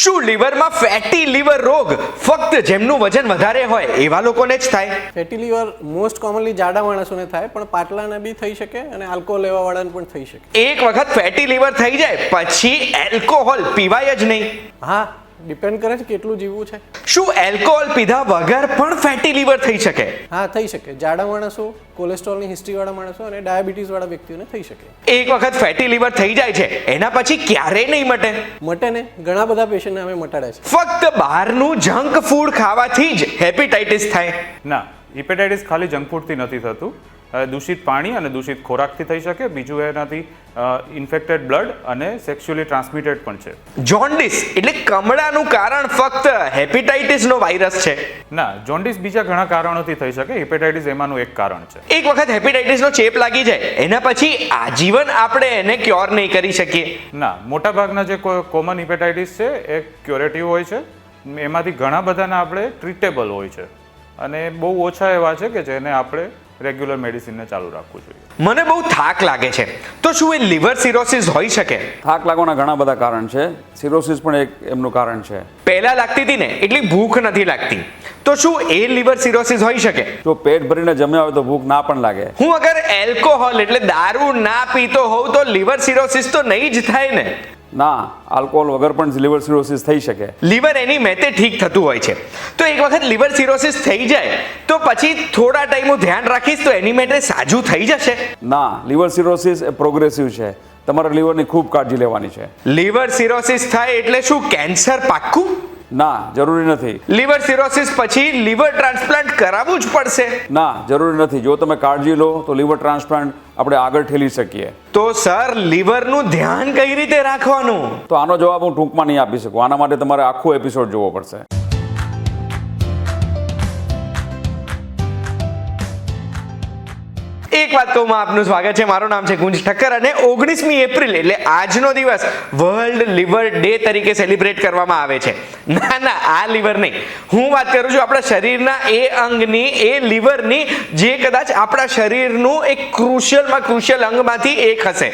શું લીવરમાં fatty liver રોગ ફક્ત જેમનું વજન વધારે હોય એવા લોકોને જ થાય? ફેટી લીવર મોસ્ટ કોમનલી જાડા માણસોને થાય, પણ પાટલાને બી થઈ શકે અને આલ્કોહોલ લેવાવાળાને પણ થઈ શકે. એક વખત ફેટી લીવર થઈ જાય પછી એલ્કોહોલ પીવાય જ નહીં? હા, ડિપેન્ડ કરે છે કેટલું જીવવું છે. શું એલ્કોહોલ પીધા વગર પણ ફેટી લીવર થઈ શકે? હા, થઈ શકે. જાડા માણસો, કોલેસ્ટ્રોલની હિસ્ટ્રીવાળા માણસો અને ડાયાબિટીસવાળા વ્યક્તિઓને થઈ શકે. એક વખત ફેટી લીવર થઈ જાય છે એના પછી ક્યારેય નહીં મટે? મટે ને, ઘણા બધા પેશન્ટને અમે મટાડ્યા છે. ફક્ત બહારનું જંક ફૂડ ખાવાથી જ હેપેટાઇટિસ થાય? ના, હેપેટાઇટિસ ખાલી જંક ફૂડથી નથી થતું. દૂષિત પાણી અને દૂષિત ખોરાકથી થઈ શકે. બીજું એનાથી ઇન્ફેક્ટેડ બ્લડ અને સેક્સ્યુઅલી ટ્રાન્સમિટેડ પણ છે. જોન્ડિસ એટલે કમળાનું કારણ ફક્ત હેપેટાઇટિસનો વાયરસ છે? ના, જોન્ડિસ બીજા ઘણા કારણોથી થઈ શકે. હેપેટાઇટિસ એમાંનું એક કારણ છે. એક વખત હેપેટાઇટિસનો ચેપ લાગી જાય એના પછી આજીવન આપણે એને ક્યોર નહીં કરી શકીએ? ના, મોટાભાગના જે કોમન હેપેટાઇટિસ છે એ ક્યોરેટિવ હોય છે. એમાંથી ઘણા બધાના આપણે ટ્રીટેબલ હોય છે અને બહુ ઓછા એવા છે કે જેને આપણે રેગ્યુલર મેડિસિનને ચાલુ રાખવું જોઈએ. મને બહુ થાક લાગે છે, તો શું એ લિવર સિરોસિસ હોઈ શકે? થાક લાગવાના ઘણા બધા કારણ છે. સિરોસિસ પણ એક એમનું કારણ છે. પહેલા લાગતી હતી ને એટલી ભૂખ નથી લાગતી, તો શું એ લિવર સિરોસિસ હોઈ શકે? જો પેટ ભરીને જમ્યા હોય તો ભૂખ ના પણ લાગે. હું અગર એલ્કોહોલ એટલે દારૂ ના પીતો હોઉં તો લિવર સિરોસિસ તો નહીં જ થાય ને? ના, આલ્કોહોલ વગર પણ લિવર સિરોસિસ થઈ શકે. લીવર એની મેતે ઠીક થતું હોય છે, તો એક વખત લીવર સિરોસિસ થઈ જાય તો પછી થોડા ટાઈમ હું ધ્યાન રાખીશ તો એની મેતે સાજું થઈ જશે? ના, લિવર સિરોસિસ એ પ્રોગ્રેસિવ છે. તમારે લીવરની ખૂબ કાળજી લેવાની છે. લીવર સિરોસિસ થાય એટલે શું કેન્સર પાક્કું? ના, જરૂરી નથી. લીવર સિરોસિસ પછી લીવર ટ્રાન્સપ્લાન્ટ કરાવવું જ પડશે? ના, જરૂરી નથી. જો તમે કાળજી લો તો લીવર ટ્રાન્સપ્લાન્ટ આપણે આગળ ઠેલી શકીએ. તો સર, લીવરનું ધ્યાન કઈ રીતે રાખવાનું? તો આનો જવાબ હું ટૂંકમાં નહીં આપી શકું. આના માટે તમારે આખો એપિસોડ જોવો પડશે. એક વાત કહું, આપનું સ્વાગત છે. મારું નામ છે ગુંજ ઠક્કર અને 19મી એપ્રિલ એટલે આજનો દિવસ વર્લ્ડ લિવર ડે તરીકે સેલિબ્રેટ કરવામાં આવે છે. ના, આ લીવર નહીં, હું વાત કરું છું આપણા શરીરના એ અંગની, એ લીવરની જે કદાચ આપણા શરીરનું એક ક્રુશિયલ અંગમાંથી એક હશે.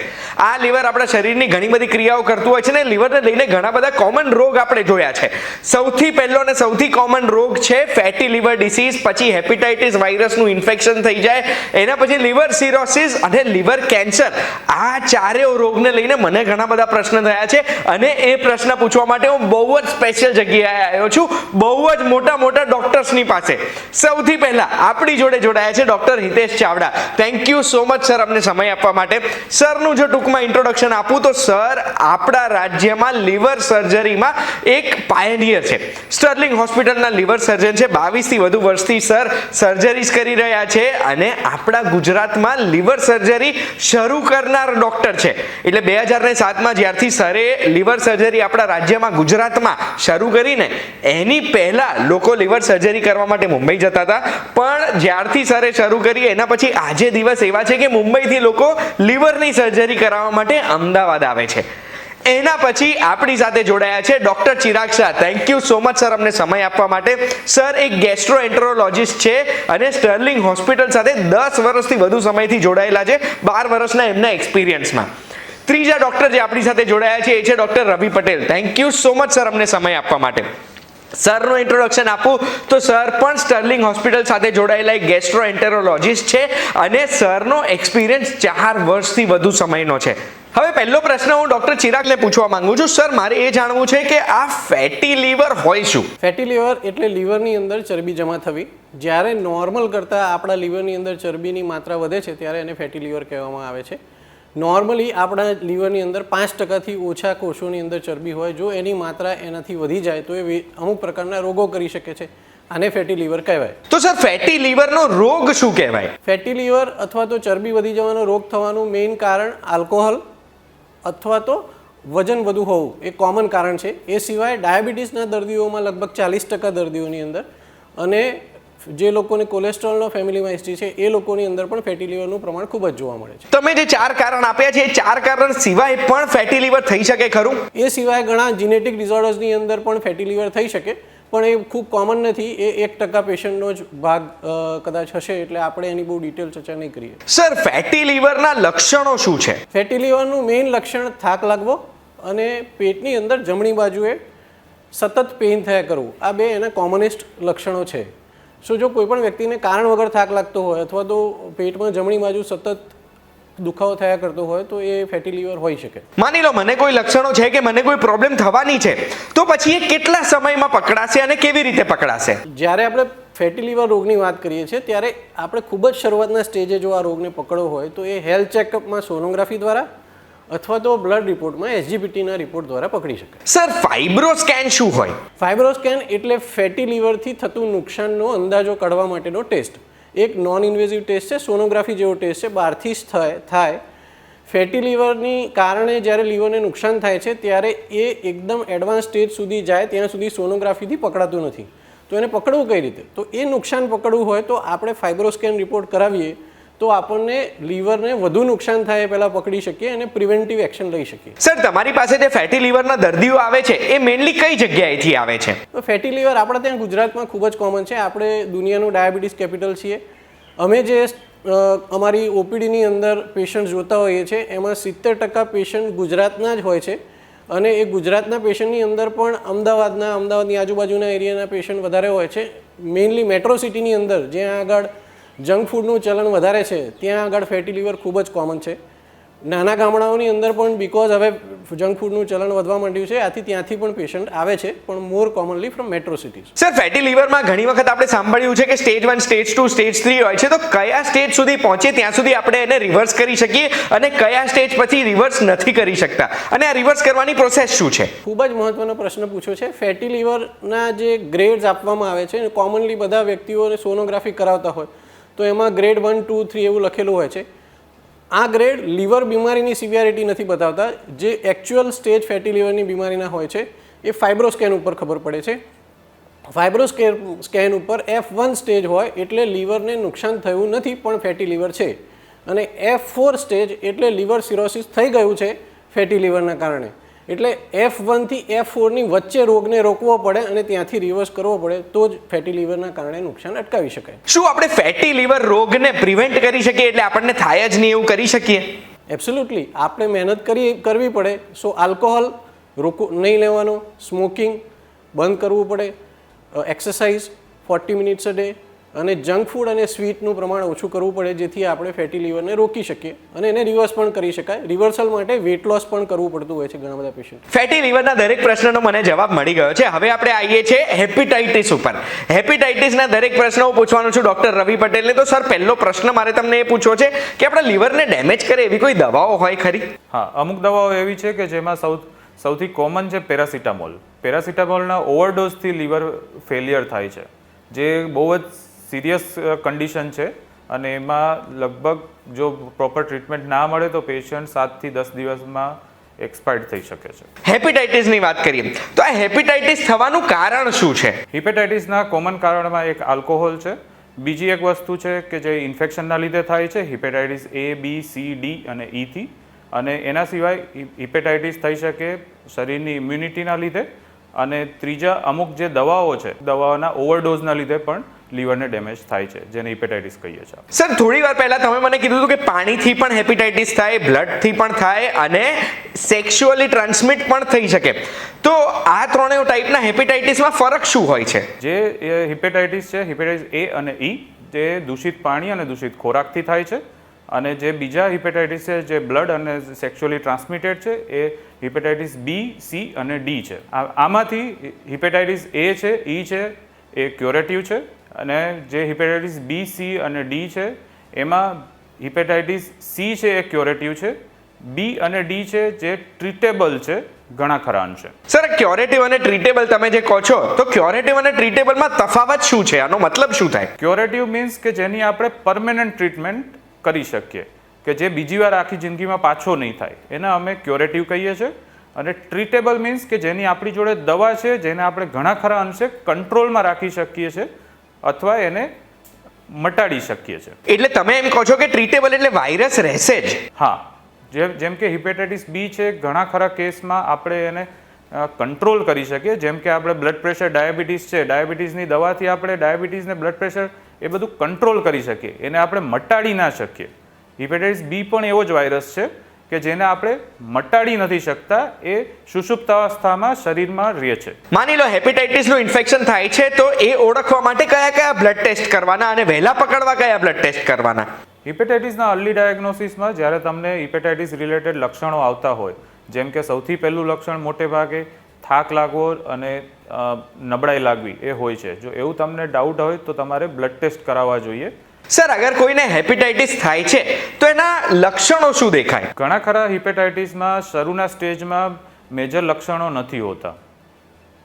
આ લીવર આપણા શરીરની ઘણી બધી ક્રિયાઓ કરતું હોય છે ને લીવરને લઈને ઘણા બધા કોમન રોગ આપણે જોયા છે. સૌથી પહેલો અને સૌથી કોમન રોગ છે ફેટી લીવર ડિસીઝ, પછી હેપેટાઇટિસ વાયરસનું ઇન્ફેક્શન થઈ જાય, એના પછી લીવર સિરોસિસ અને લીવર કેન્સર. આ ચારેય રોગને લઈને મને ઘણા બધા પ્રશ્ન થયા છે અને એ પ્રશ્ન પૂછવા માટે હું બહુ જ સ્પેશિયલ જગ્યાએ આવ્યો છું, બહુ જ મોટા ડોક્ટર્સની પાસે. સૌથી પહેલા આપણી જોડે જોડાયા છે doctor Hitesh Chavda. Thank you so much sir અમને સમય આપવા માટે. સરનું જો ટૂંકમાં ઇન્ટ્રોડક્શન આપું તો સર આપણા રાજ્યમાં લીવર સર્જરીમાં એક પાયનિયર છે. સ્ટર્લિંગ હોસ્પિટલના લીવર સર્જન છે. 22 થી વધુ વર્ષથી સર સર્જરીઝ કરી રહ્યા છે અને આપણા ગુજરાતમાં લીવર સર્જરી શરૂ કરનાર ડોક્ટર છે. એટલે 2007માં જ્યારથી સરે લીવર સર્જરી આપણા રાજ્યમાં ગુજરાતમાં શરૂ કરીને એની પહેલા લોકો લીવર સર્જરી કરવા માટે મુંબઈ જતા હતા, પણ જ્યારથી સરે શરૂ કરી એના પછી આજે દિવસ એવા છે કે મુંબઈથી લોકો લીવરની સર્જરી કરાવવા માટે અમદાવાદ આવે છે. એના પછી આપણી સાથે જોડાયા છે doctor Chirag Shah. Thank you so much sir અમને સમય આપવા માટે. સર એક ગેસ્ટ્રોએન્ટરોલોજિસ્ટ છે અને સ્ટર્લિંગ હોસ્પિટલ સાથે 10 વર્ષથી વધુ સમયથી જોડાયેલા છે, 12 વર્ષના એમના એક્સપિરિયન્સમાં. ત્રીજા ડોક્ટર જે આપણી સાથે જોડાયા છે એ છે doctor Ravi Patel. Thank you so much sir અમને સમય આપવા માટે. સરનું ઇન્ટ્રોડક્શન આપું તો સર પણ સ્ટર્લિંગ હોસ્પિટલ સાથે જોડાયેલા એક ગેસ્ટ્રોએન્ટરોલોજિસ્ટ છે અને સરનો એક્સપિરિયન્સ 4 વર્ષથી વધુ સમયનો છે. હવે પહેલો પ્રશ્ન હું ડોક્ટર ચિરાગને પૂછવા માંગુ છું. સર, મારે એ જાણવું છે કે આ ફેટી લીવર હોય શું? ફેટી લીવર એટલે લીવરની અંદર ચરબી જમા થવી. જ્યારે નોર્મલ કરતાં આપણા લીવરની અંદર ચરબીની માત્રા વધે છે ત્યારે એને ફેટી લીવર કહેવામાં આવે છે. નોર્મલી આપણા લીવરની અંદર 5%થી ઓછા કોષોની અંદર ચરબી હોય. જો એની માત્રા એનાથી વધી જાય તો એ અમુક પ્રકારના રોગો કરી શકે છે. આને ફેટી લીવર કહેવાય. તો સર, ફેટી લીવરનો રોગ શું કહેવાય? ફેટી લીવર અથવા તો ચરબી વધી જવાનો રોગ થવાનું મેઇન કારણ આલ્કોહોલ અથવા તો વજન વધુ હોવું એ કોમન કારણ છે. એ સિવાય ડાયાબિટીસના દર્દીઓમાં લગભગ 40% દર્દીઓની અંદર અને જે લોકોને કોલેસ્ટ્રોલનો ફેમિલીમાં હિસ્ટ્રી છે એ લોકોની અંદર પણ ફેટી લીવરનું પ્રમાણ ખૂબ જ જોવા મળે છે. તમે જે 4 કારણ આપ્યા છે એ 4 કારણ સિવાય પણ ફેટી લીવર થઈ શકે ખરું? એ સિવાય ઘણા જીનેટિક ડિસઓર્ડર્સની અંદર પણ ફેટી લીવર થઈ શકે, પણ એ ખૂબ કોમન નથી. એ 1% પેશન્ટનો જ ભાગ કદાચ હશે, એટલે આપણે એની બહુ ડિટેલ ચર્ચા નહીં કરીએ. સર, ફેટી લીવરના લક્ષણો શું છે? ફેટી લીવરનું મેઇન લક્ષણ થાક લાગવો અને પેટની અંદર જમણી બાજુએ સતત પેઇન થયા કરવું, આ બે એના કોમનેસ્ટ લક્ષણો છે. સો જો કોઈ પણ વ્યક્તિને કારણ વગર થાક લાગતો હોય અથવા તો પેટમાં જમણી બાજુ સતત દુખાવો થયા કરતો હોય તો એ ફેટી લીવર હોઈ શકે. માની લો મને કોઈ લક્ષણો છે કે મને કોઈ પ્રોબ્લેમ થવાની છે, તો પછી એ કેટલા સમયમાં પકડાશે અને કેવી રીતે પકડાશે? જ્યારે આપણે ફેટી લીવર રોગની વાત કરીએ છીએ ત્યારે આપણે ખૂબ જ શરૂઆતના સ્ટેજે જો આ રોગને પકડવો હોય તો એ હેલ્થ ચેકઅપમાં સોનોગ્રાફી દ્વારા અથવા તો બ્લડ રિપોર્ટમાં SGPTના રિપોર્ટ દ્વારા પકડી શકાય. સર ફાઇબ્રોસ્કેન શું હોય? ફાઇબ્રોસ્કેન એટલે ફેટી લીવરથી થતું નુકસાનનો અંદાજો કાઢવા માટેનો ટેસ્ટ. એક નોન ઇન્વેઝિવ ટેસ્ટ છે, સોનોગ્રાફી જેવો ટેસ્ટ છે. બહારથી જ થાય ફેટી લીવરની કારણે જ્યારે લીવરને નુકસાન થાય છે ત્યારે એ એકદમ એડવાન્સ સ્ટેજ સુધી જાય ત્યાં સુધી સોનોગ્રાફીથી પકડાતું નથી. તો એને પકડવું કઈ રીતે? તો એ નુકસાન પકડવું હોય તો આપણે ફાઇબ્રોસ્કેન રિપોર્ટ કરાવીએ તો આપણને લીવરને વધુ નુકસાન થાય એ પહેલાં પકડી શકીએ અને પ્રિવેન્ટિવ એક્શન લઈ શકીએ. સર તમારી પાસે જે ફેટી લીવરના દર્દીઓ આવે છે એ મેઇનલી કઈ જગ્યાએથી આવે છે? તો ફેટી લીવર આપણે ત્યાં ગુજરાતમાં ખૂબ જ કોમન છે. આપણે દુનિયાનું ડાયાબિટીસ કેપિટલ છીએ. અમે જે અમારી ઓપીડીની અંદર પેશન્ટ જોતા હોઈએ છીએ એમાં 70% પેશન્ટ ગુજરાતના જ હોય છે અને એ ગુજરાતના પેશન્ટની અંદર પણ અમદાવાદની આજુબાજુના એરિયાના પેશન્ટ વધારે હોય છે. મેઇનલી મેટ્રો સિટીની અંદર જ્યાં આગળ જંક ફૂડનું ચલણ વધારે છે ત્યાં આગળ ફેટી લીવર ખૂબ જ કોમન છે. નાના ગામડાઓની અંદર પણ બિકોઝ હવે જંક ફૂડનું ચલણ વધવા માંડ્યું છે આથી ત્યાંથી પણ પેશન્ટ આવે છે, પણ more commonly from metro cities. Sir fatty લીવરમાં ઘણી વખત આપણે સાંભળ્યું છે કે સ્ટેજ 1, સ્ટેજ 2, સ્ટેજ 3 હોય છે, તો કયા સ્ટેજ સુધી પહોંચે ત્યાં સુધી આપણે એને રિવર્સ કરી શકીએ અને કયા સ્ટેજ પછી રિવર્સ નથી કરી શકતા, અને આ રિવર્સ કરવાની પ્રોસેસ શું છે? ખૂબ જ મહત્વનો પ્રશ્ન પૂછ્યો છે. ફેટી લીવરના જે ગ્રેડ્સ આપવામાં આવે છે કોમનલી બધા વ્યક્તિઓને સોનોગ્રાફી કરાવતા હોય તો એમાં ગ્રેડ 1, 2, 3 એવું લખેલું હોય છે. આ ગ્રેડ લીવર બીમારીની સિવિયરિટી નથી બતાવતા. જે એકચ્યુઅલ સ્ટેજ ફેટી લીવરની બીમારીના હોય છે એ ફાઇબ્રોસ્કેન ઉપર ખબર પડે છે. ફાઇબ્રોસ્કેન ઉપર F1 સ્ટેજ હોય એટલે લીવરને નુકસાન થયું નથી પણ ફેટી લીવર છે, અને F4 સ્ટેજ એટલે લીવર સિરોસિસ થઈ ગયું છે ફેટી લીવરના કારણે. એટલે F1 થી F4ની વચ્ચે રોગને રોકવો પડે અને ત્યાંથી રિવર્સ કરવો પડે તો જ ફેટી લીવરના કારણે નુકસાન અટકાવી શકાય. શું આપણે ફેટી લીવર રોગને પ્રિવેન્ટ કરી શકીએ, એટલે આપણને થાય જ નહીં એવું કરી શકીએ? એબ્સોલ્યુટલી. આપણે મહેનત કરવી પડે. સો આલ્કોહોલ નહીં લેવાનો, સ્મોકિંગ બંધ કરવું પડે, એક્સરસાઇઝ 40 મિનિટ્સ અ ડે, અને જંક ફૂડ અને સ્વીટનું પ્રમાણ ઓછું કરવું પડે જેથી આપણે ફેટી લીવરને રોકી શકીએ અને એને રિવર્સ પણ કરી શકાય. રિવર્સલ માટે વેટ લોસ પણ કરવું પડતું હોય છે ઘણા બધા પેશન્ટ. ફેટી લીવરના દરેક પ્રશ્નનો મને જવાબ મળી ગયો છે. હવે આપણે આવીએ છીએ હેપેટાઇટિસ ઉપર. હેપેટાઇટિસના દરેક પ્રશ્નો હું પૂછવાનું છું ડોક્ટર રવિ પટેલને. તો સર પહેલો પ્રશ્ન મારે તમને એ પૂછવો છે કે આપણા લીવરને ડેમેજ કરે એવી કોઈ દવાઓ હોય ખરી? હા, અમુક દવાઓ એવી છે કે જેમાં સૌથી કોમન છે પેરાસિટામોલ. પેરાસિટામોલના ઓવરડોઝથી લીવર ફેલિયર થાય છે, જે બહુ જ સિરિયસ કન્ડિશન છે અને એમાં લગભગ જો પ્રોપર ટ્રીટમેન્ટ ના મળે તો પેશન્ટ 7 થી 10 દિવસમાં એક્સપાયર્ડ થઈ શકે છે. હેપેટાઇટિસની વાત કરીએ તો આ હેપેટાઇટિસ થવાનું કારણ શું છે? હિપેટાઇટિસના કોમન કારણમાં એક આલ્કોહોલ છે. બીજી એક વસ્તુ છે કે જે ઇન્ફેક્શનના લીધે થાય છે, hepatitis A, B, C, D અને E થી. અને એના સિવાય હિપેટાઇટિસ થઈ શકે શરીરની ઇમ્યુનિટીના લીધે, અને ત્રીજા અમુક જે દવાઓ છે દવાઓના ઓવરડોઝના લીધે પણ લીવરને ડેમેજ થાય છે, જેને હિપેટાઇટિસ કહીએ છીએ. સર થોડી વાર પહેલા તમે મને કીધું હતું કે પાણીથી પણ હેપેટાઇટિસ થાય, બ્લડથી પણ થાય અને સેક્સ્યુઅલી ટ્રાન્સમિટ પણ થઈ શકે. તો આ ત્રણેય ટાઈપના હેપેટાઇટિસમાં ફરક શું હોય છે? જે હિપેટાઇટિસ છે, હિપેટાઇટિસ A અને E, જે દૂષિત પાણી અને દૂષિત ખોરાકથી થાય છે, અને જે બીજા હિપેટાઇટિસ છે જે બ્લડ અને સેક્સ્યુઅલી ટ્રાન્સમિટેડ છે એ હિપેટાઇટિસ B, C અને D છે. આમાંથી હિપેટાઇટિસ A છે, E છે એ ક્યોરેટિવ છે, અને જે હિપેટાઇટિસ B, C અને D છે એમાં હિપેટાઇટિસ C છે એ ક્યોરેટિવ છે, B અને D છે જે ટ્રીટેબલ છે ઘણા ખરા અંશે. સર ક્યોરેટિવ અને ટ્રીટેબલ તમે જે કહો છો તો ક્યોરેટિવ અને ટ્રીટેબલમાં તફાવત શું છે? આનો મતલબ શું થાય? ક્યોરેટિવ મીન્સ કે જેની આપણે પરમેનન્ટ ટ્રીટમેન્ટ કરી શકીએ, કે જે બીજી વાર આખી જિંદગીમાં પાછો નહીં થાય, એને અમે ક્યોરેટિવ કહીએ છીએ. અને ટ્રીટેબલ મીન્સ કે જેની આપણી જોડે દવા છે, જેને આપણે ઘણા ખરા અંશે કંટ્રોલમાં રાખી શકીએ છીએ અથવા એને મટાડી શકીએ છીએ. એટલે તમે એમ કહો છો કે ટ્રીટેબલ એટલે વાયરસ રહેશે જ? હા, જેમ કે હિપેટાઇટિસ B છે, ઘણા ખરા કેસમાં આપણે એને કંટ્રોલ કરી શકીએ. જેમ કે આપણે બ્લડ પ્રેશર, ડાયાબિટીસ છે, ડાયાબિટીસની દવાથી આપણે ડાયાબિટીસને બ્લડ પ્રેશર એ બધું કંટ્રોલ કરી શકીએ, એને આપણે મટાડી ના શકીએ. હિપેટાઇટિસ B પણ એવો જ વાયરસ છે કે જેને આપણે મટાડી નથી શકતા, એ સુષુપ્તાવસ્થામાં શરીરમાં રહે છે. માની લો હેપેટાઇટિસનું ઇન્ફેક્શન થાય છે તો એ ઓળખવા માટે કયા કયા બ્લડ ટેસ્ટ કરવાના અને વહેલા પકડવા કયા બ્લડ ટેસ્ટ કરવાના? હિપેટાઇટિસના અર્લી ડાયગ્નોસિસમાં જ્યારે તમને હિપેટાઇટિસ રિલેટેડ લક્ષણો આવતા હોય, જેમ કે સૌથી પહેલું લક્ષણ મોટે ભાગે થાક લાગવો અને નબળાઈ લાગવી એ હોય છે. જો એવું તમને ડાઉટ હોય તો તમારે બ્લડ ટેસ્ટ કરાવવા જોઈએ. સર, અગર કોઈને હેપેટાઇટિસ થાય છે તો એના લક્ષણો શું દેખાય? ઘણા ખરા હિપેટાઇટિસમાં શરૂના સ્ટેજમાં મેજર લક્ષણો નથી હોતા,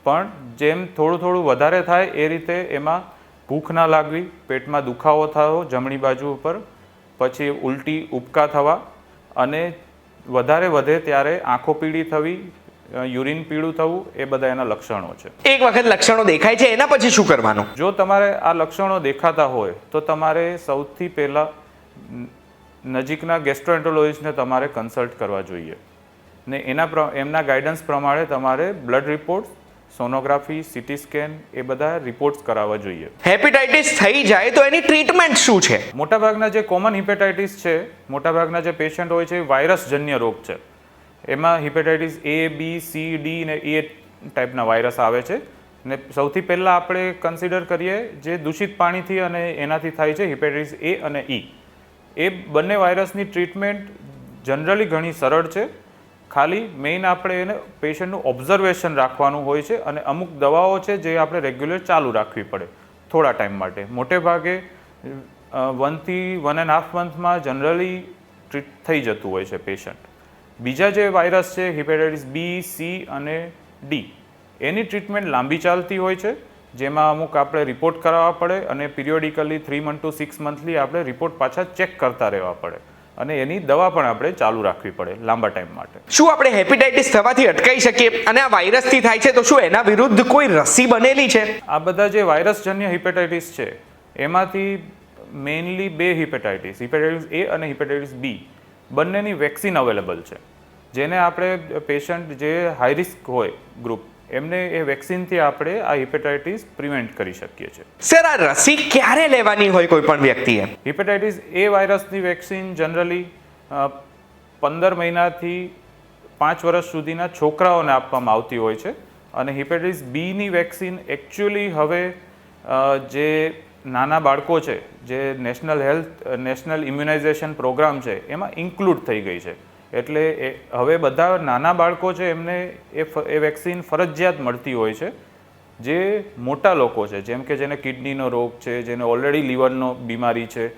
પણ જેમ થોડું થોડું વધારે થાય એ રીતે એમાં ભૂખ ના લાગવી, પેટમાં દુખાવો થવો જમણી બાજુ ઉપર, પછી ઉલટી ઉબકા થવા, અને વધારે વધે ત્યારે આંખો પીળી થવી, યુરિન પીળું થવું, એ બધા એના લક્ષણો છે. એક વખત લક્ષણો દેખાય છે એના પછી શું કરવાનું? જો તમારે આ લક્ષણો દેખાતા હોય તો તમારે સૌથી પહેલા નજીકના ગેસ્ટ્રોએન્ટરોલોજિસ્ટને તમારે કન્સલ્ટ કરવા જોઈએ ને એમના ગાઈડન્સ પ્રમાણે તમારે blood report, sonography, CT scan એ બધા રિપોર્ટ્સ કરાવવા જોઈએ. હેપેટાઇટિસ થઈ જાય તો એની ટ્રીટમેન્ટ શું છે? મોટાભાગના જે કોમન હિપેટાઇટિસ છે, મોટાભાગના જે પેશન્ટ હોય છે એ વાયરસજન્ય રોગ છે. એમાં hepatitis A, B, C, D ને E ટાઈપના વાયરસ આવે છે ને સૌથી પહેલાં આપણે કન્સિડર કરીએ જે દૂષિત પાણીથી અને એનાથી થાય છે, હિપેટાઇટિસ A અને E. એ બંને વાયરસની ટ્રીટમેન્ટ જનરલી ઘણી સરળ છે. ખાલી મેઇન આપણે એને પેશન્ટનું ઓબ્ઝર્વેશન રાખવાનું હોય છે અને અમુક દવાઓ છે જે આપણે રેગ્યુલર ચાલુ રાખવી પડે થોડા ટાઈમ માટે. મોટે ભાગે 1 થી 1.5 મંથમાં જનરલી ટ્રીટ થઈ જતું હોય છે પેશન્ટ. બીજા જે વાયરસ છે હિપેટાઇટિસ B, C અને D, એની ટ્રીટમેન્ટ લાંબી ચાલતી હોય છે, જેમાં અમુક આપણે રિપોર્ટ કરાવવા પડે અને પિરિયોડિકલી 3 મંથ ટુ 6 મંથલી આપણે રિપોર્ટ પાછા ચેક કરતા રહેવા પડે અને એની દવા પણ આપણે ચાલુ રાખવી પડે લાંબા ટાઈમ માટે. શું આપણે હેપેટાઇટિસ થવાથી અટકાઈ શકીએ? અને આ વાયરસથી થાય છે તો શું એના વિરુદ્ધ કોઈ રસી બનેલી છે? આ બધા જે વાયરસજન્ય હિપેટાઇટિસ છે એમાંથી મેઇનલી 2 હિપેટાઇટિસ A અને હિપેટાઇટિસ B બંનેની વેક્સિન અવેલેબલ છે, જેને આપણે પેશન્ટ જે હાઈ રિસ્ક હોય ગ્રુપ એમને એ વેક્સિનથી આપણે આ હિપેટાઇટિસ પ્રિવેન્ટ કરી શકીએ છીએ. સર, આ રસી ક્યારે લેવાની હોય કોઈ પણ વ્યક્તિએ? હિપેટાઇટિસ A વાયરસની વેક્સિન જનરલી 15 મહિનાથી 5 વર્ષ સુધીના છોકરાઓને આપવામાં આવતી હોય છે અને હિપેટાઇટિસ Bની વેક્સિન એકચ્યુઅલી હવે જે નાના બાળકો છે, જે નેશનલ ઇમ્યુનાઇઝેશન પ્રોગ્રામ છે એમાં ઇન્ક્લુડ થઈ ગઈ છે. એટલે હવે બધા નાના બાળકો છે એમને એ વેક્સિન ફરજિયાત મળતી હોય છે. જે મોટા લોકો છે, જેમ કે જેને કિડનીનો રોગ છે, જેને ઓલરેડી લીવરનો બીમારી છે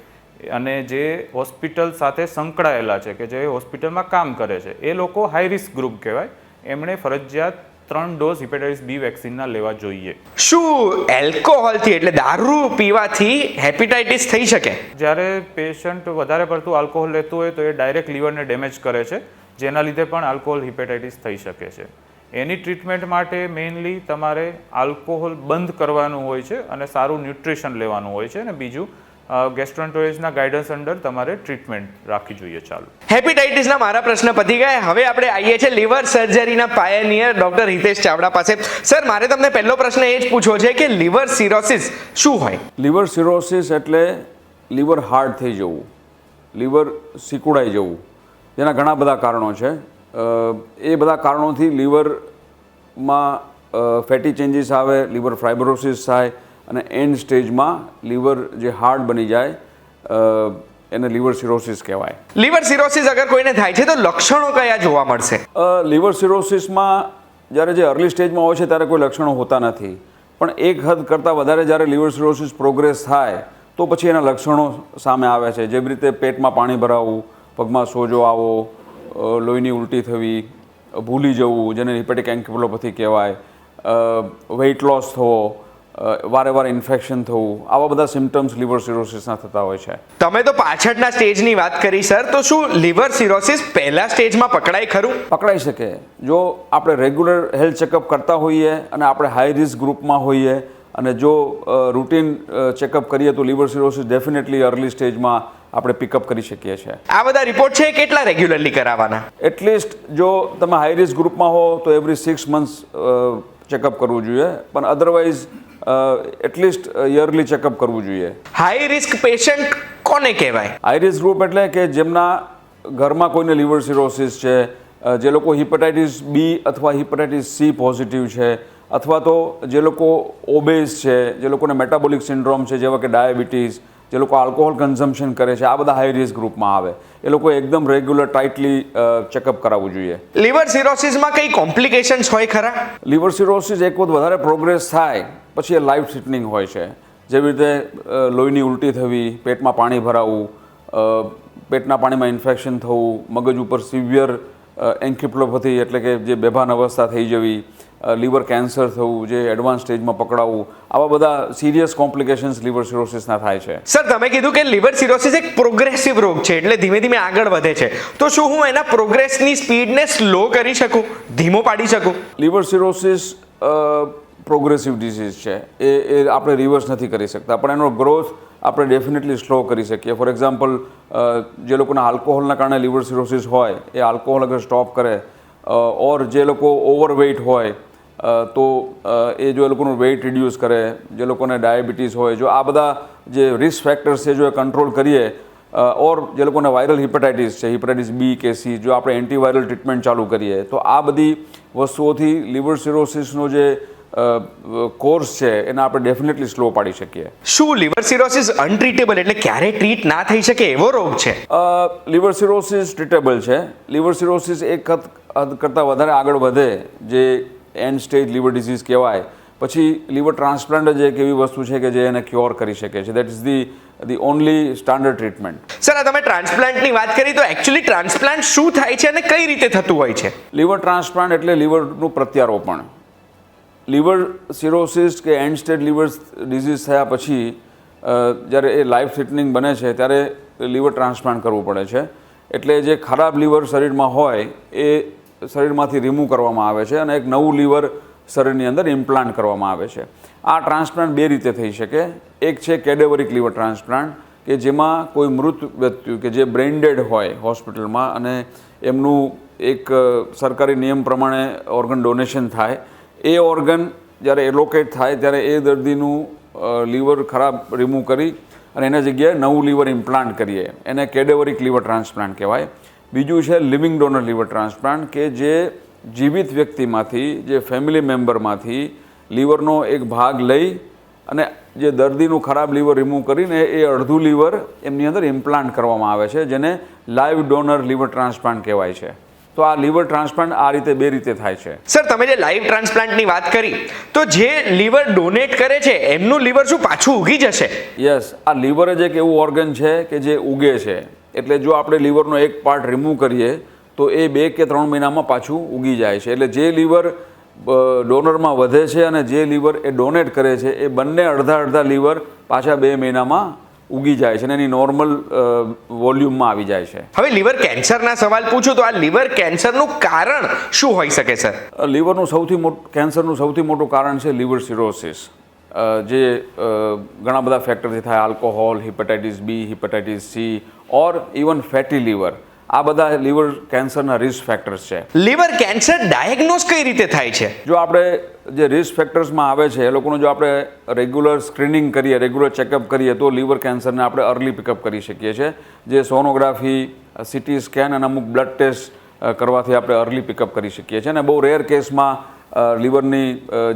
અને જે હોસ્પિટલ સાથે સંકળાયેલા છે, કે જે હોસ્પિટલમાં કામ કરે છે, એ લોકો હાઈ રિસ્ક ગ્રુપ કહેવાય. એમણે ફરજિયાત 3 ડોઝ હિપેટાઇટિસ B વેક્સિનના લેવા જોઈએ. શું એલ્કોહોલથી એટલે દારૂ પીવાથી હેપેટાઇટિસ થઈ શકે? જ્યારે પેશન્ટ વધારે પડતું આલ્કોહોલ લેતું હોય તો એ ડાયરેક્ટ લીવરને ડેમેજ કરે છે, જેના લીધે પણ આલ્કોહોલ હિપેટાઇટિસ થઈ શકે છે. એની ટ્રીટમેન્ટ માટે મેઇનલી તમારે આલ્કોહોલ બંધ કરવાનું હોય છે અને સારું ન્યુટ્રિશન લેવાનું હોય છે અને બીજું ગેસ્ટ્રોએન્ટરોલોજિસ્ટના ગાઈડન્સ અંડર તમારે ટ્રીટમેન્ટ રાખવી જોઈએ. ચાલુ હેપેટાઇટિસના મારા પ્રશ્ન પતી ગયા. હવે આપણે આવીએ છીએ લીવર સર્જરીના પાયનિયર ડોક્ટર હિતેશ ચાવડા પાસે. સર, મારે તમને પહેલો પ્રશ્ન એ જ પૂછવો છે કે લીવર સિરોસિસ શું હોય? લીવર સિરોસિસ એટલે લીવર હાર્ડ થઈ જવું, લીવર સિકુડાઈ જવું, જેના ઘણા બધા કારણો છે. એ બધા કારણોથી લીવરમાં ફેટી ચેન્જીસ આવે, લીવર ફાઇબ્રોસિસ થાય અને એન્ડ સ્ટેજમાં લીવર જે હાર્ડ બની જાય એને લીવર સિરોસિસ કહેવાય. લીવર સિરોસિસ અગર કોઈને થાય છે તો લક્ષણો કયા જોવા મળશે? લીવર સિરોસિસમાં જ્યારે જે અર્લી સ્ટેજમાં હોય છે ત્યારે કોઈ લક્ષણો હોતા નથી, પણ એક હદ કરતાં વધારે જ્યારે લીવર સિરોસિસ પ્રોગ્રેસ થાય તો પછી એના લક્ષણો સામે આવે છે. જેવી રીતે પેટમાં પાણી ભરાવું, પગમાં સોજો આવો, લોહીની ઉલટી થવી, ભૂલી જવું જેને હિપેટિક એન્કેફેલોપેથી કહેવાય, વેઇટ લોસ થવો, વારે વારે ઇન્ફેક્શન થવું, આવા બધા સિમ્ટમ્સ લીવર સિરોસિસના થતા હોય છે. તમે તો પાછળના સ્ટેજની વાત કરી સર, તો શું લીવર સિરોસિસ પહેલા સ્ટેજમાં પકડાય ખરું? પકડાઈ શકે. જો આપણે રેગ્યુલર હેલ્થ ચેકઅપ કરતા હોઈએ અને આપણે હાઈ રિસ્ક ગ્રુપમાં હોઈએ અને જો રૂટીન ચેકઅપ કરીએ તો લીવર સિરોસિસ ડેફિનેટલી અર્લી સ્ટેજમાં આપણે પિકઅપ કરી શકીએ છીએ. આ બધા રિપોર્ટ છે કેટલા રેગ્યુલરલી કરાવવાના? એટલીસ્ટ જો તમે હાઈ રિસ્ક ગ્રુપમાં હો તો એવરી 6 મંથ્સ ચેકઅપ કરવું જોઈએ, પણ અધરવાઇઝ એટલીસ્ટ યરલી ચેકઅપ કરવું જોઈએ. હાઈ રિસ્ક પેશન્ટ કોને કહેવાય? હાઈ રિસ્ક ગ્રુપ એટલે કે જેમના ઘરમાં કોઈને લીવર સિરોસિસ છે, જે લોકો હિપેટાઇટિસ બી અથવા હિપેટાઇટિસ સી પોઝિટિવ છે, અથવા તો જે લોકો ઓબેસ છે, જે લોકોને મેટાબોલિક સિન્ડ્રોમ છે જેવા કે ડાયાબિટીસ, જે લોકો આલ્કોહોલ કન્ઝમ્પશન કરે છે, આ બધા હાઈ રિસ્ક ગ્રુપમાં આવે. એ લોકો એકદમ રેગ્યુલર ટાઇટલી ચેકઅપ કરાવવું જોઈએ. લિવર સિરોસિસમાં કઈ કોમ્પ્લિકેશન્સ હોય ખરા? લીવર સિરોસિસ એક વખત વધારે પ્રોગ્રેસ થાય પછી એ લાઈફ થ્રેટનિંગ હોય છે. જેવી રીતે લોહીની ઉલટી થવી, પેટમાં પાણી ભરાવું, પેટના પાણીમાં ઇન્ફેક્શન થવું, મગજ ઉપર સિવિયર એન્કેફેલોપેથી એટલે કે જે બેભાન અવસ્થા થઈ જવી, લીવર કેન્સર થવું, જે એડવાન્સ સ્ટેજમાં પકડાવવું, આવા બધા સિરિયસ કોમ્પ્લિકેશન્સ લીવર સિરોસિસના થાય છે. સર, તમે કીધું કે લીવર સિરોસિસ એક પ્રોગ્રેસિવ રોગ છે, એટલે ધીમે ધીમે આગળ વધે છે. તો શું હું એના પ્રોગ્રેસની સ્પીડને સ્લો કરી શકું, ધીમો પાડી શકું? લીવર સિરોસિસ પ્રોગ્રેસિવ ડિસીઝ છે, એ આપણે રિવર્સ નથી કરી શકતા, પણ એનો ગ્રોથ આપણે ડેફિનેટલી સ્લો કરી શકીએ. ફોર એક્ઝામ્પલ, જે લોકોને આલ્કોહોલના કારણે લીવર સિરોસિસ હોય એ આલ્કોહોલ અગર સ્ટોપ કરે, ઓર જે લોકો ઓવરવેઇટ હોય તો એ જો એ લોકોનું વેઇટ રિડ્યુસ કરે, જે લોકોને ડાયાબિટીસ હોય, જો આ બધા જે રિસ્ક ફેક્ટર્સ છે જો એ કંટ્રોલ કરીએ, ઓર જે લોકોને વાયરલ હિપેટાઇટિસ છે, હિપેટાઇટિસ બી કે સી, જો આપણે એન્ટીવાયરલ ટ્રીટમેન્ટ ચાલુ કરીએ તો આ બધી વસ્તુઓથી લીવર સિરોસિસનો જે કોર્સ છે એને આપણે ડેફિનેટલી સ્લો પાડી શકીએ. શું લીવર સિરોસિસ અનટ્રીટેબલ એટલે ક્યારે ટ્રીટ ના થઈ શકે એવો રોગ છે? લીવર સિરોસિસ ટ્રીટેબલ છે. લીવર સિરોસિસ એક હદ કરતાં વધારે આગળ વધે, જે એન્ડ સ્ટેજ લીવર ડિઝીઝ કહેવાય, પછી લીવર ટ્રાન્સપ્લાન્ટ જ એક એવી વસ્તુ છે કે જે એને ક્યોર કરી શકે છે. That is the only standard treatment. Sir, આ તમે ટ્રાન્સપ્લાન્ટની વાત કરી, તો એકચ્યુઅલી ટ્રાન્સપ્લાન્ટ શું થાય છે અને કઈ રીતે થતું હોય છે? લીવર ટ્રાન્સપ્લાન્ટ એટલે લીવરનું પ્રત્યારોપણ. લીવર સિરોસિસ કે એન્ડ સ્ટેજ લીવર ડિઝીઝ થયા પછી જ્યારે એ લાઈફ થ્રેટનિંગ બને છે ત્યારે લીવર ટ્રાન્સપ્લાન્ટ કરવું પડે છે. એટલે જે ખરાબ લીવર શરીરમાં હોય એ શરીરમાંથી રિમૂવ કરવામાં આવે છે અને એક નવું લીવર શરીરની અંદર ઇમ્પ્લાન્ટ કરવામાં આવે છે. આ ટ્રાન્સપ્લાન્ટ બે રીતે થઈ શકે. એક છે કેડેવરિક લીવર ટ્રાન્સપ્લાન્ટ, કે જેમાં કોઈ મૃત વ્યક્તિ કે જે બ્રેઇન ડેડ હોય હોસ્પિટલમાં અને એમનું એક સરકારી નિયમ પ્રમાણે ઓર્ગન ડોનેશન થાય. એ ઓર્ગન જ્યારે એલોકેટ થાય ત્યારે એ દર્દીનું લીવર ખરાબ રિમૂવ કરી અને એના જગ્યાએ નવું લીવર ઇમ્પ્લાન્ટ કરીએ, એને કેડેવરિક લીવર ટ્રાન્સપ્લાન્ટ કહેવાય. બીજું છે લિવિંગ ડોનર લીવર ટ્રાન્સપ્લાન્ટ, કે જે જીવિત વ્યક્તિમાંથી, જે ફેમિલી મેમ્બરમાંથી લીવરનો એક ભાગ લઈ અને જે દર્દીનું ખરાબ લીવર રિમૂવ કરીને એ અડધું લીવર એમની અંદર ઇમ્પ્લાન્ટ કરવામાં આવે છે, જેને લાઈવ ડોનર લીવર ટ્રાન્સપ્લાન્ટ કહેવાય છે. તો આ લીવર ટ્રાન્સપ્લાન્ટ આ રીતે બે રીતે થાય છે. સર, તમે જે લાઈવ ટ્રાન્સપ્લાન્ટની વાત કરી, તો જે લીવર ડોનેટ કરે છે એમનું લીવર શું પાછું ઉગી જશે? યસ, આ લીવર જ એક એવું ઓર્ગન છે કે જે ઉગે છે. એટલે જો આપણે લીવરનો એક પાર્ટ રિમૂવ કરીએ તો એ 2 કે 3 મહિનામાં પાછું ઉગી જાય છે. એટલે જે લીવર ડોનરમાં વધે છે અને જે લીવર એ ડોનેટ કરે છે એ બંને અડધા લીવર પાછા 2 મહિનામાં ઉગી જાય છે અને એની નોર્મલ વોલ્યુમમાં આવી જાય છે. હવે લીવર કેન્સરના સવાલ પૂછું તો આ લીવર કેન્સરનું કારણ શું હોઈ શકે સર? લીવરનું કેન્સરનું સૌથી મોટું કારણ છે લીવર સિરોસિસ, જે ઘણા બધા ફેક્ટરથી થાય. Alcohol, hepatitis B, hepatitis C, or even fatty liver, આ બધા લીવર કેન્સરના રિસ્ક ફેક્ટર્સ છે. લીવર કેન્સર ડાયગ્નોઝ કઈ રીતે થાય છે? જો આપણે જે રિસ્ક ફેક્ટર્સમાં આવે છે એ લોકોનું જો આપણે રેગ્યુલર સ્ક્રીનિંગ કરીએ, રેગ્યુલર ચેકઅપ કરીએ તો લીવર કેન્સરને આપણે અર્લી પિકઅપ કરી શકીએ છીએ. જે સોનોગ્રાફી, સિટી સ્કેન અને અમુક બ્લડ ટેસ્ટ કરવાથી આપણે અર્લી પિકઅપ કરી શકીએ છીએ. અને બહુ રેર કેસમાં લીવરની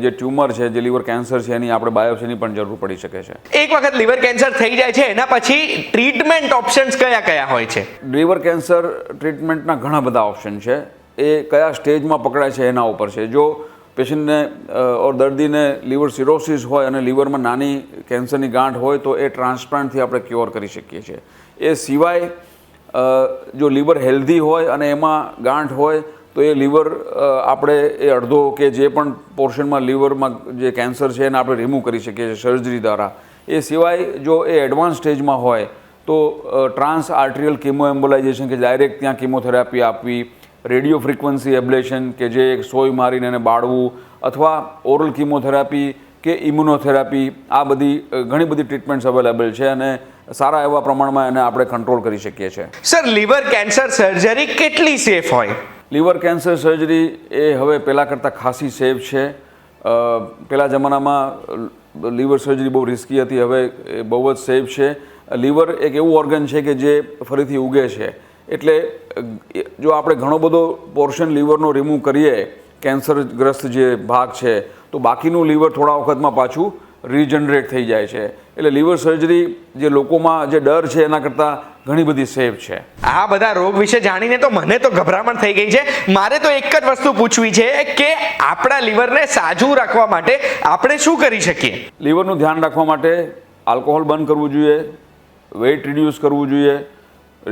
જે ટ્યુમર છે, જે લીવર કેન્સર છે, એની આપણે બાયોપ્સીની પણ જરૂર પડી શકે છે. એક વખત લીવર કેન્સર થઈ જાય છે એના પછી ટ્રીટમેન્ટ ઓપ્શન્સ કયા હોય છે? લીવર કેન્સર ટ્રીટમેન્ટના ઘણા બધા ઓપ્શન છે. એ કયા સ્ટેજમાં પકડાય છે એના ઉપર છે. જો પેશન્ટને ઓર દર્દીને લીવર સિરોસિસ હોય અને લીવરમાં નાની કેન્સરની ગાંઠ હોય તો એ ટ્રાન્સપ્લાન્ટથી આપણે ક્યોર કરી શકીએ છીએ. એ સિવાય જો લીવર હેલ્ધી હોય અને એમાં ગાંઠ હોય તો એ લીવર આપણે એ અડધો કે જે પણ પોર્શનમાં લીવરમાં જે કેન્સર છે એને આપણે રિમૂવ કરી શકીએ છીએ સર્જરી દ્વારા. એ સિવાય જો એ એડવાન્સ સ્ટેજમાં હોય તો ટ્રાન્સ આર્ટરિયલ કિમોએમ્બોલાઇઝેશન, કે ડાયરેક્ટ ત્યાં કિમોથેરાપી આપવી, રેડિયો ફ્રીક્વન્સી એબ્લેશન કે જે એક સોય મારીને એને બાળવું, અથવા ઓરલ કિમોથેરાપી કે ઇમ્યુનોથેરાપી, આ બધી ઘણી બધી ટ્રીટમેન્ટ્સ અવેલેબલ છે અને સારા એવા પ્રમાણમાં એને આપણે કંટ્રોલ કરી શકીએ છીએ. સર, લીવર કેન્સર સર્જરી કેટલી સેફ હોય? લીવર કેન્સર સર્જરી એ હવે પહેલાં કરતાં ખાસી સેફ છે. પહેલાં જમાનામાં લીવર સર્જરી બહુ રિસ્કી હતી, હવે એ બહુ જ સેફ છે. લીવર એક એવું ઓર્ગન છે કે જે ફરીથી ઉગે છે. એટલે જો આપણે ઘણો બધો પોર્શન લીવરનો રિમૂવ કરીએ, કેન્સરગ્રસ્ત જે ભાગ છે, તો બાકીનું લીવર થોડા વખતમાં પાછું રીજનરેટ થઈ જાય છે. એટલે લીવર સર્જરી જે લોકોમાં જે ડર છે એના કરતાં ઘણી બધી સેફ છે. આ બધા રોગ વિશે જાણીને તો મને તો ગભરામણ થઈ ગઈ છે. મારે તો એક જ વસ્તુ પૂછવી છે કે આપણા લીવરને સાજું રાખવા માટે આપણે શું કરી શકીએ? લીવરનું ધ્યાન રાખવા માટે આલ્કોહોલ બંધ કરવું જોઈએ, વેઇટ રિડ્યુસ કરવું જોઈએ,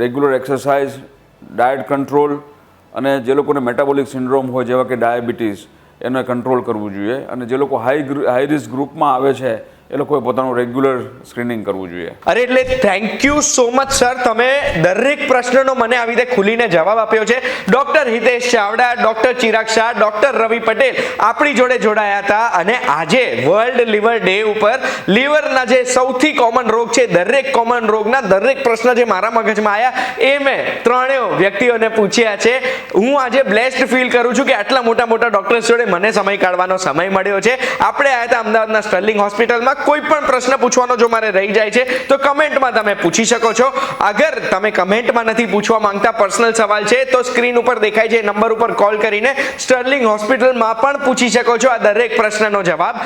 રેગ્યુલર એક્સરસાઇઝ, ડાયટ કંટ્રોલ, અને જે લોકોને મેટાબોલિક સિન્ડ્રોમ હોય જેવા કે ડાયાબિટીસ એને કંટ્રોલ કરવું જોઈએ. અને જે લોકો હાઈ રિસ્ક ગ્રુપમાં આવે છે એ લોકોએ પોતાનું રેગ્યુલર સ્ક્રીનિંગ કરવું જોઈએ. અરે એટલે thank you so much sir, તમે દરેક પ્રશ્નનો મને આવી રીતે ખુલીને જવાબ આપ્યો છે. Doctor Hitesh Chavda, doctor Chirag Shah, doctor Ravi Patel આપણી જોડે જોડાયા હતા અને આજે વર્લ્ડ લિવર ડે ઉપર લીવરના જે સૌથી કોમન રોગ છે, દરેક કોમન રોગના દરેક પ્રશ્ન જે મારા મગજમાં આવ્યા એ મેં ત્રણેય વ્યક્તિઓને પૂછ્યા છે. હું આજે બ્લેસ્ડ ફીલ કરું છું કે આટલા મોટા મોટા ડોક્ટર્સ જોડે મને સમય કાઢવાનો સમય મળ્યો છે. આપણે આવ્યા હતા અમદાવાદના સ્ટર્લિંગ હોસ્પિટલમાં. કોઈ પણ પ્રશ્ન પૂછવાનો જો મારે રહી જાય છે તો કમેન્ટમાં તમે પૂછી શકો છો. અગર તમે કમેન્ટમાં નથી પૂછવા માંગતા, પર્સનલ સવાલ છે, તો સ્ક્રીન ઉપર દેખાય છે નંબર ઉપર કોલ કરીને સ્ટર્લિંગ હોસ્પિટલમાં પણ પૂછી શકો છો આ દરેક પ્રશ્નનો જવાબ.